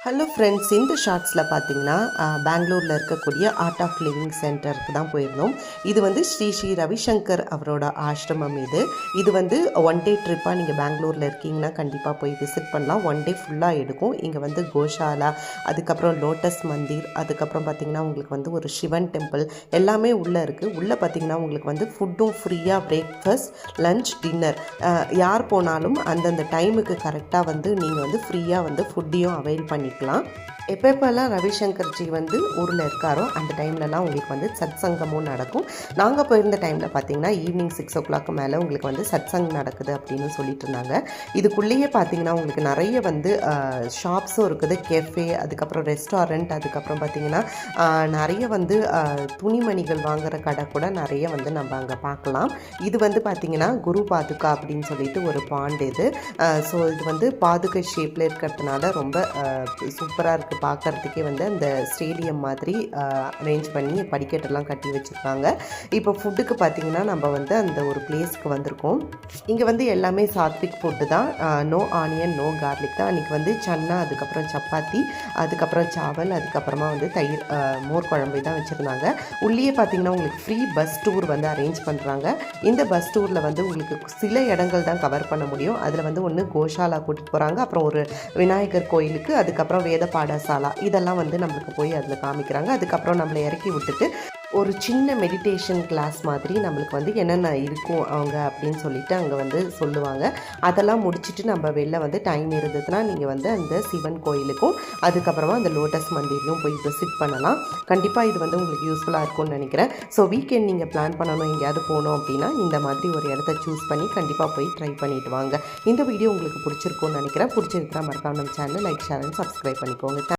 Hello friends, இந்த ஷார்ட்ஸில் பார்த்தீங்கன்னா பெங்களூரில் இருக்கக்கூடிய ஆர்ட் ஆஃப் லிவிங் சென்டருக்கு தான் போயிருந்தோம். இது வந்து ஸ்ரீ ஸ்ரீ ரவிசங்கர் அவரோட ஆசிரமம். இது வந்து ஒன் டே ட்ரிப்பாக நீங்கள் பெங்களூரில் இருக்கீங்கன்னா கண்டிப்பாக போய் விசிட் பண்ணலாம். ஒன் டே ஃபுல்லாக எடுக்கும். இங்கே வந்து கோஷாலா, அதுக்கப்புறம் லோட்டஸ் மந்திர், அதுக்கப்புறம் பார்த்திங்கன்னா உங்களுக்கு வந்து ஒரு சிவன் டெம்பிள் எல்லாமே உள்ளே இருக்குது. உள்ளே பார்த்திங்கன்னா உங்களுக்கு வந்து ஃபுட்டும் ஃப்ரீயாக, பிரேக்ஃபாஸ்ட், லன்ச், டின்னர் யார் போனாலும் அந்தந்த டைமுக்கு கரெக்டாக வந்து நீங்கள் வந்து ஃப்ரீயாக வந்து ஃபுட்டையும் அவைல் பண்ணிக்கலாம். எப்பப்பெல்லாம் ரவிசங்கர்ஜி வந்து ஊரில் இருக்காரோ அந்த டைம்லலாம் உங்களுக்கு வந்து சத் சங்கமும் நடக்கும். நாங்கள் போயிருந்த டைமில் பார்த்தீங்கன்னா ஈவினிங் 6 o'clock மேலே உங்களுக்கு வந்து சத் சங்கம் நடக்குது அப்படின்னு சொல்லிட்டு இருந்தாங்க. இதுக்குள்ளேயே பார்த்தீங்கன்னா உங்களுக்கு நிறைய வந்து ஷாப்ஸும் இருக்குது, கெஃபே, அதுக்கப்புறம் ரெஸ்டாரண்ட், அதுக்கப்புறம் பார்த்தீங்கன்னா நிறைய வந்து துணிமணிகள் வாங்குகிற கடை கூட நிறைய வந்து நம்ம அங்கே பார்க்கலாம். இது வந்து பார்த்திங்கன்னா குரு பாதுகா அப்படின்னு சொல்லிட்டு ஒரு பாண்ட் இது. ஸோ இது வந்து பாதுகை ஷேப்பில் இருக்கிறதுனால ரொம்ப சூப்பராக இருக்குது. பார்க்குறதுக்கே வந்து அந்த ஸ்டேடியம் மாதிரி அரேஞ்ச் பண்ணி படிக்கட்டெல்லாம் கட்டி வச்சுருக்காங்க. இப்போ ஃபுட்டுக்கு பார்த்திங்கன்னா நம்ம வந்து அந்த ஒரு பிளேஸ்க்கு வந்திருக்கோம். இங்கே வந்து எல்லாமே சாத்விக் ஃபுட்டு தான். நோ ஆனியன், நோ கார்லிக் தான். அன்றைக்கி வந்து சன்னா, அதுக்கப்புறம் சப்பாத்தி, அதுக்கப்புறம் சாவல், அதுக்கப்புறமா வந்து தயிர், மோர் குழம்பு தான் வச்சுருந்தாங்க. உள்ளே பார்த்திங்கன்னா உங்களுக்கு ஃப்ரீ பஸ் டூர் வந்து அரேஞ்ச் பண்ணுறாங்க. இந்த பஸ் டூரில் வந்து உங்களுக்கு சில இடங்கள் தான் கவர் பண்ண முடியும். அதில் வந்து ஒன்று கோஷாலா கூட்டிகிட்டு போகிறாங்க, அப்புறம் ஒரு விநாயகர் கோயிலுக்கு, அதுக்கப்புறம் வேத பாடசாலா, இதெல்லாம் வந்து நம்மளுக்கு போய் அதில் காமிக்கிறாங்க. அதுக்கப்புறம் நம்மளை இறக்கி விட்டுட்டு ஒரு சின்ன மெடிடேஷன் கிளாஸ் மாதிரி நம்மளுக்கு வந்து என்னென்ன இருக்கும் அவங்க அப்படின்னு சொல்லிட்டு அங்கே வந்து சொல்லுவாங்க. அதெல்லாம் முடிச்சுட்டு நம்ம வெளில வந்து டைம் இருந்ததுன்னா நீங்கள் வந்து அந்த சிவன் கோயிலுக்கும் அதுக்கப்புறமா அந்த லோட்டஸ் மந்திரையும் போய் விசிட் பண்ணலாம். கண்டிப்பாக இது வந்து உங்களுக்கு யூஸ்ஃபுல்லாக இருக்கும்னு நினைக்கிறேன். ஸோ வீக்கெண்ட் நீங்கள் பிளான் பண்ணணும், எங்கேயாவது போகணும் அப்படின்னா இந்த மாதிரி ஒரு இடத்த சூஸ் பண்ணி கண்டிப்பாக போய் ட்ரை பண்ணிட்டு வாங்க. இந்த வீடியோ உங்களுக்கு பிடிச்சிருக்கும்னு நினைக்கிறேன். பிடிச்சிருக்கிறா மறக்காம நம்ம channel like, share and subscribe பண்ணிக்கோங்க.